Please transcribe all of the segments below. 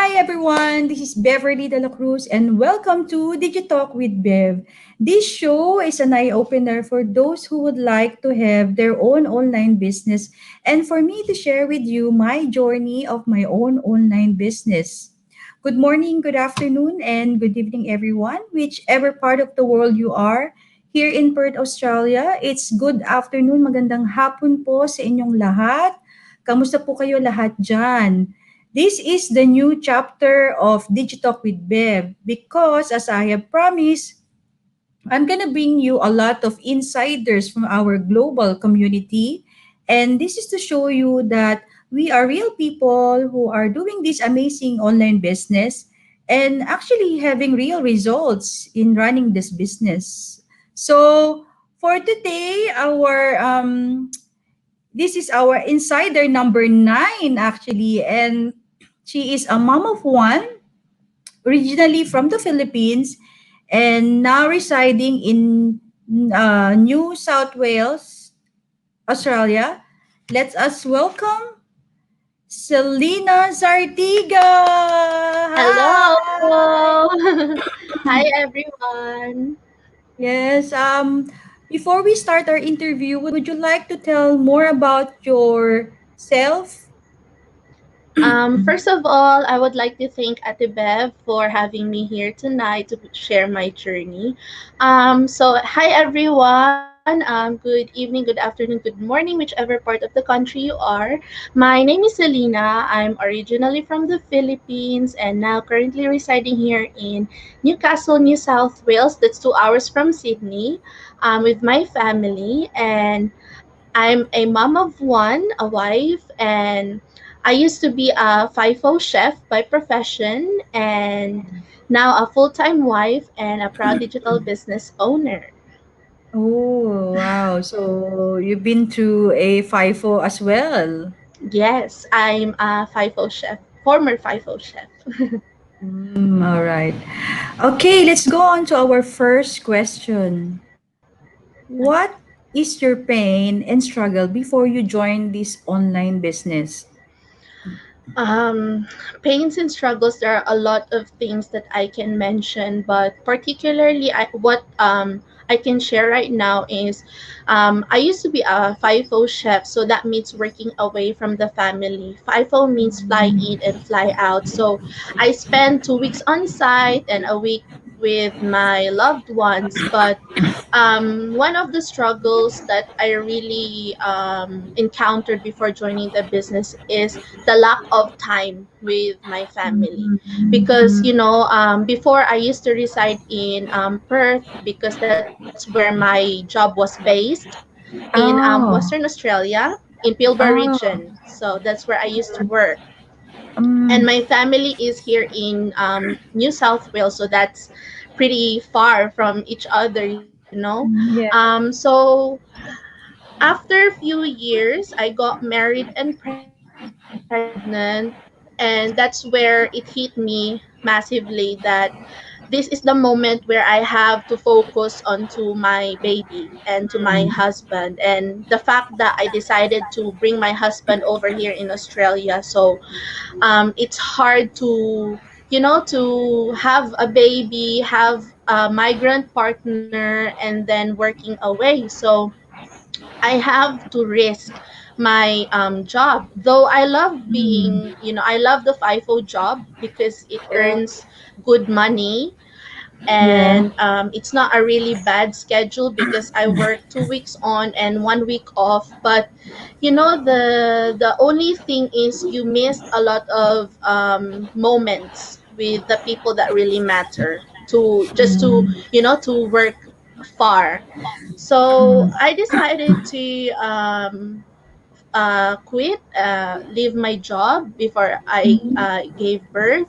Hi everyone, this is Beverly de la Cruz and welcome to Digitalk with Bev. This show is an eye-opener for those who would like to have their own online business and for me to share with you my journey of my own online business. Good morning, good afternoon, and good evening everyone, whichever part of the world you are. Here in Perth, Australia, it's good afternoon, magandang hapon po sa inyong lahat. Kamusta po kayo lahat dyan? This is the new chapter of Digitalk with Bev because as I have promised, I'm gonna bring you a lot of insiders from our global community. And this is to show you that we are real people who are doing this amazing online business and actually having real results in running this business. So for today, this is our insider number 9 actually, and she is a mom of one, originally from the Philippines, and now residing in New South Wales, Australia. Let us welcome Celina Zartiga. Hi. Hello! Hi, everyone. Yes. Before we start our interview, would you like to tell more about yourself? First of all, I would like to thank Ate Bev for having me here tonight to share my journey. Hi, everyone. Good evening, good afternoon, good morning, whichever part of the country you are. My name is Celina. I'm originally from the Philippines and now currently residing here in Newcastle, New South Wales. That's 2 hours from Sydney, with my family. And I'm a mom of one, a wife, and I used to be a FIFO chef by profession, and now a full time wife and a proud digital business owner. Oh, wow. So you've been to a FIFO as well. Yes, I'm a FIFO chef, former FIFO chef. All right. Okay, let's go on to our first question. What is your pain and struggle before you join this online business? Um, Pains and struggles, there are a lot of things that I can mention, but particularly what I can share right now is I used to be a FIFO chef, so that means working away from the family. FIFO means fly in and fly out. So I spend 2 weeks on site and a week with my loved ones, but one of the struggles that I really encountered before joining the business is the lack of time with my family. Because, before I used to reside in Perth because that's where my job was based in Western Oh, Australia, in Pilbara oh, region. So that's where I used to work. And um, my family is here in New South Wales, so that's pretty far from each other. yeah. So after a few years, I got married and pregnant, and that's where it hit me massively that this is the moment where I have to focus onto my baby and to my husband. And the fact that I decided to bring my husband over here in Australia, so it's hard to have a baby, have a migrant partner, and then working away. So I have to risk my job. Though I love I love the FIFO job because it Yeah. earns good money, Yeah. and it's not a really bad schedule because I work 2 weeks on and 1 week off. But the only thing is you missed a lot of moments with the people that really matter to just to Mm, to work far. So I decided to quit, leave my job before I mm, gave birth.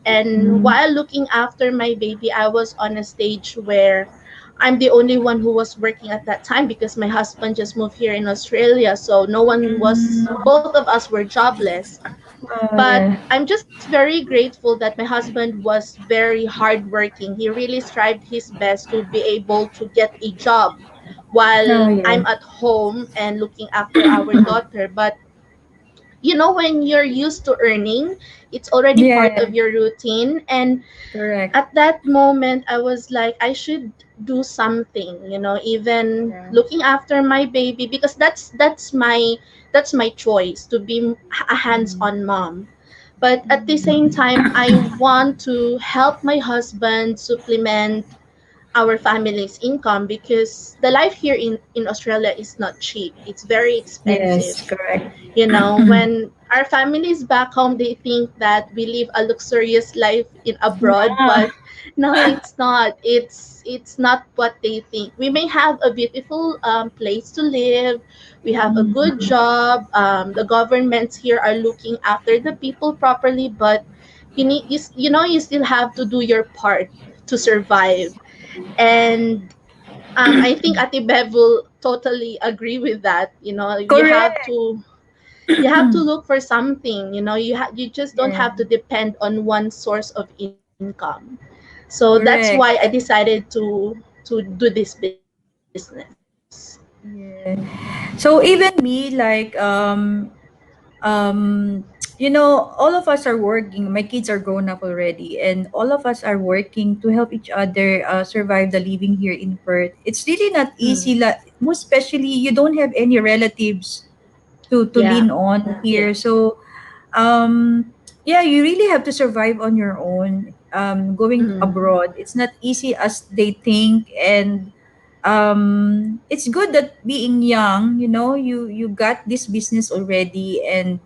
And mm, while looking after my baby, I was on a stage where I'm the only one who was working at that time because my husband just moved here in Australia. So no one was, both of us were jobless. oh, But yeah. I'm just very grateful that my husband was very hardworking. He really strived his best to be able to get a job Oh, while yeah. I'm at home and looking after our daughter. But you know, when you're used to earning, it's already part Yeah, of your routine. And correct. at that moment I was like, I should do something, you know, even Yeah. looking after my baby, because that's my choice to be a Mm. hands-on mom. But at the same Mm. time, I want to help my husband supplement our family's income, because the life here in Australia is not cheap. It's very expensive. Yes, correct. You know, when our families back home, they think that we live a luxurious life in abroad, Ah. but no, it's not. It's not what they think. We may have a beautiful place to live. We have a good Mm. job. The governments here are looking after the people properly, but you know, you still have to do your part to survive. And I think Ate Bev will totally agree with that. You know, Correct. you have to look for something. You know, you just don't Yeah, have to depend on one source of income. So that's why I correct. decided to do this business. Yeah. So even me, like, all of us are working. My kids are grown up already, and all of us are working to help each other survive the living here in Perth. It's really not easy. Mm. Like, most especially, you don't have any relatives to Yeah. lean on here. So yeah, you really have to survive on your own. Going Mm. abroad, it's not easy as they think. And it's good that being young, you got this business already. And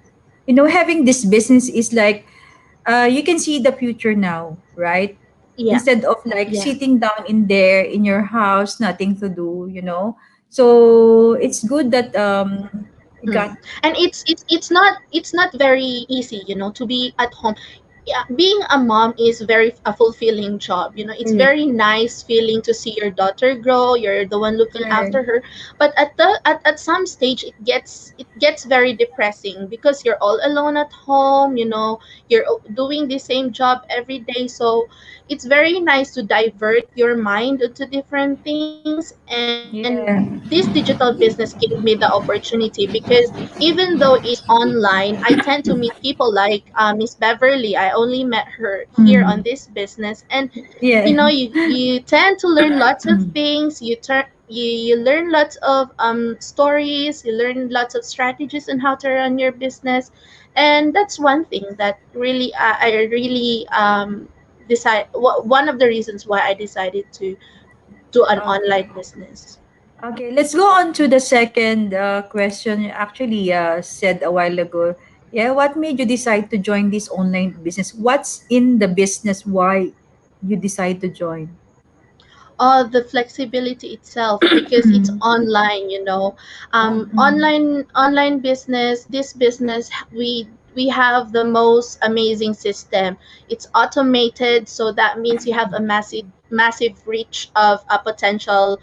having this business is like, you can see the future now, right? Yeah. Instead of like Yeah. sitting down in there in your house, nothing to do. So it's good that you Mm. got. And it's not very easy, you know, to be at home. Yeah, being a mom is very a fulfilling job. You know, it's Correct. very nice feeling to see your daughter grow. You're the one looking Correct. after her. But at some stage, it gets very depressing, because you're all alone at home. You know, you're doing the same job every day. So it's very nice to divert your mind into different things. And this Yeah. digital business gave me the opportunity, because even though it's online, I tend to meet people like Miss Beverly. I only met her here on Mm. this business. And you Yeah. know, you tend to learn lots of things. You learn lots of stories. You learn lots of strategies on how to run your business. And that's one thing that really I really one of the reasons why I decided to do an Okay. online business. Okay, let's go on to the second question. You actually said a while ago. Yeah, what made you decide to join this online business? What's in the business? Why you decide to join? The flexibility itself, because it's online, you know. Online business, this business, we have the most amazing system. It's automated, so that means you have a massive reach of a potential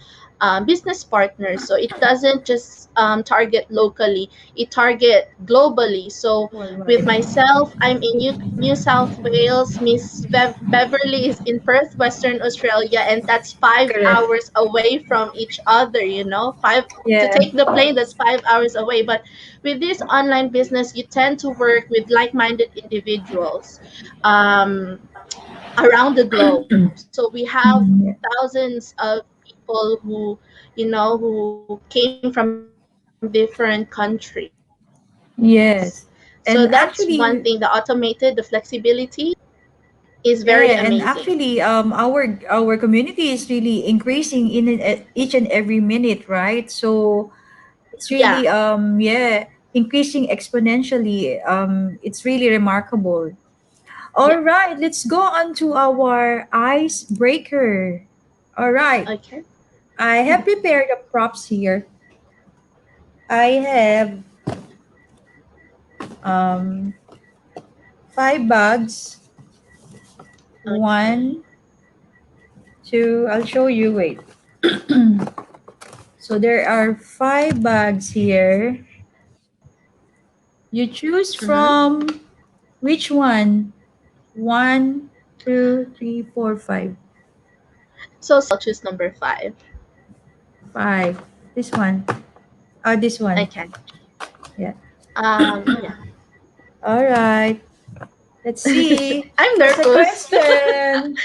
business partners. So it doesn't just target locally, it target globally. So with Worldwide. myself, I'm in New South Wales. Miss Beverly is in Perth, Western Australia, and that's five Correct. hours away from each other. You know, five to Yeah. take the plane, that's 5 hours away. But with this online business, you tend to work with like-minded individuals around the globe. So we have Mm, yeah. thousands of people who came from different countries. So that's one thing. The Yes. automated, the And flexibility actually, is very amazing. yeah, and actually, our community is really increasing each and every minute, right? So it's Yeah, really yeah, increasing exponentially. It's really remarkable. yeah. All right, let's go on to our icebreaker. All right, Okay. I have prepared the props here. I have um 5 bags. Okay. One, two. I'll show you. Wait. So there are 5 bags here. You choose Mm-hmm. from which one? One, two, three, four, five. So I'll choose number 5. Five. This one. This one. Okay. Yeah. Yeah. All right. Let's see. I'm What's the nervous. question?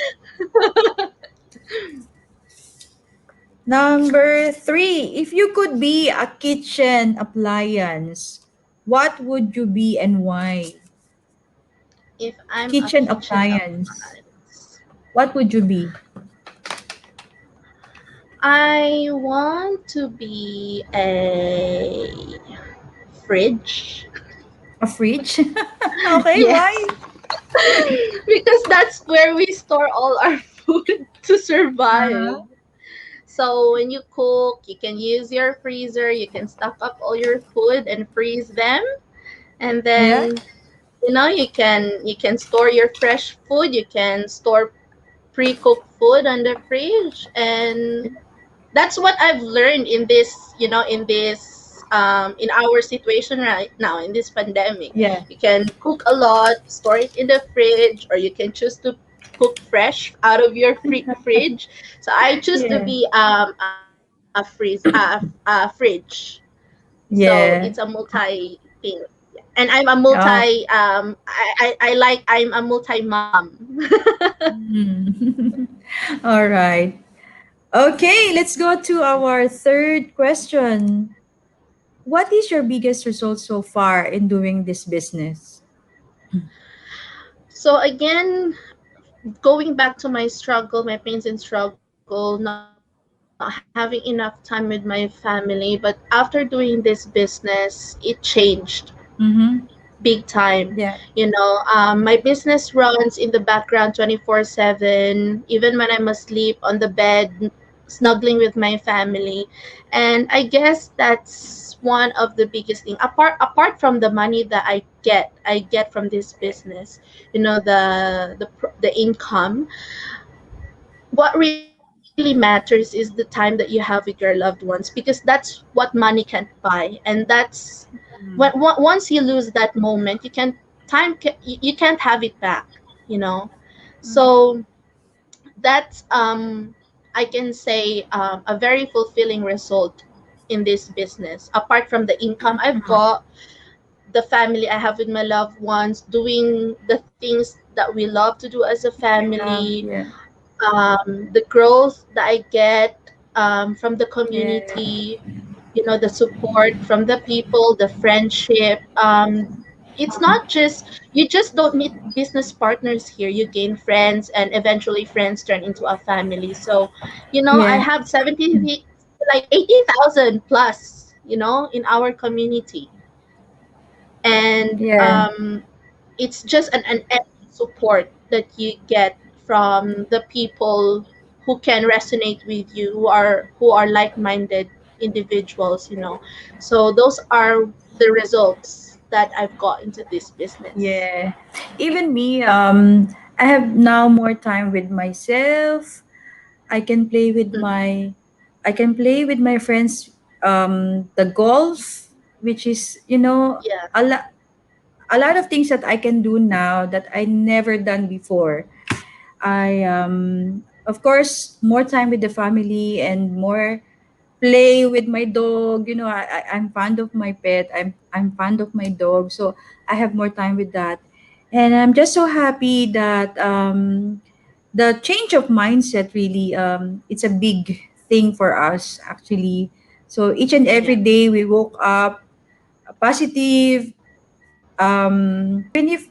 Number three. If you could be a kitchen appliance, what would you be and why? If I'm a Kitchen kitchen appliance. appliance, What would you be? I want to be a fridge. A fridge? Okay, why? Yes, because that's where we store all our food to survive. Uh-huh. So when you cook, you can use your freezer, you can stock up all your food and freeze them. And Yeah? then you can store your fresh food, you can store pre-cooked food on the fridge, and that's what I've learned in this, in our situation right now in this pandemic. Yeah. You can cook a lot, store it in the fridge, or you can choose to cook fresh out of your fridge. So I choose to Yeah. be a fridge. So it's a Yeah. multi thing, and I'm a Oh. multi. I'm a multi mom. Mm. All right. Okay, let's go to our third question. What is your biggest result so far in doing this business? So again, going back to my struggle, my pains and struggle, not having enough time with my family. But after doing this business, it changed Mm-hmm. big time. Yeah. My business runs in the background 24/7, even when I'm asleep on the bed, snuggling with my family. And I guess that's one of the biggest thing. Apart from the money that I get from this business, the income. What really matters is the time that you have with your loved ones, because that's what money can't buy. And that's once you lose that moment, you can't have it back, you know so that's, I can say, a very fulfilling result in this business. Apart from the income I've got, the family I have with my loved ones, doing the things that we love to do as a Yeah. family, Yeah. the growth that I get from the Yeah. community, the support from the people, the friendship. It's not just, you just don't meet business partners here. You gain friends, and eventually friends turn into a family. So, I Yeah. have 80,000 plus, in our community. And Yeah. it's just an endless support that you get from the people who can resonate with you, who are like-minded individuals. So those are the results that I've got into this business. Yeah. Even me, I have now more time with myself. I can play with Mhm. my friends the golf, which is, Yeah, a lot of things that I can do now that I never done before. I of course more time with the family and more play with my dog. I'm fond of my pet. I'm fond of my dog, so I have more time with that, and I'm just so happy that the change of mindset really it's a big thing for us actually. So each and every yeah. day we woke up positive, even if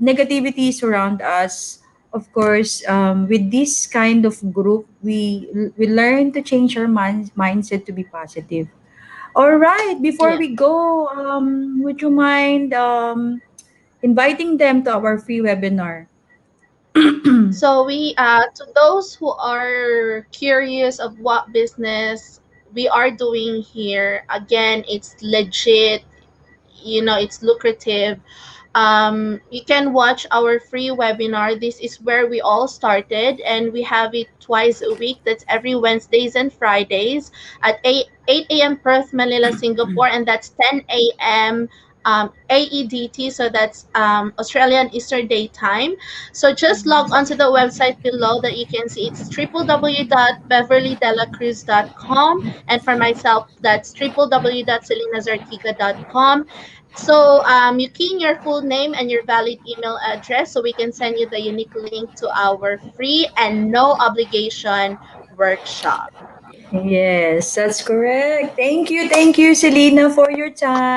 negativity surround us, of course, with this kind of group, we learn to change our mindset to be positive. All right, before Yeah. we go, would you mind inviting them to our free webinar? So to those who are curious of what business we are doing here, again, it's legit, it's lucrative. You can watch our free webinar. This is where we all started, and we have it twice a week. That's every Wednesdays and Fridays at 8 a.m. Perth, Manila, Singapore, and that's 10 a.m. AEDT, so that's Australian Eastern Daytime. So just log onto the website below that you can see. It's www.beverlydelacruz.com, and for myself, that's www.celinazartiga.com. So you key in your full name and your valid email address, so we can send you the unique link to our free and no obligation workshop. Yes, that's correct. Thank you, Selena, for your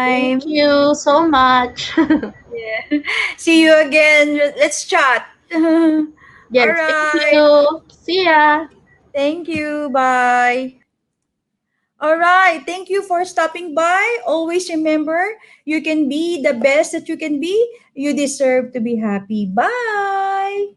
Thank time. you so much. Yeah. See you again. Let's chat. All Yes, thank right. you. See ya. Thank you. Bye. All right. Thank you for stopping by. Always remember, you can be the best that you can be. You deserve to be happy. Bye.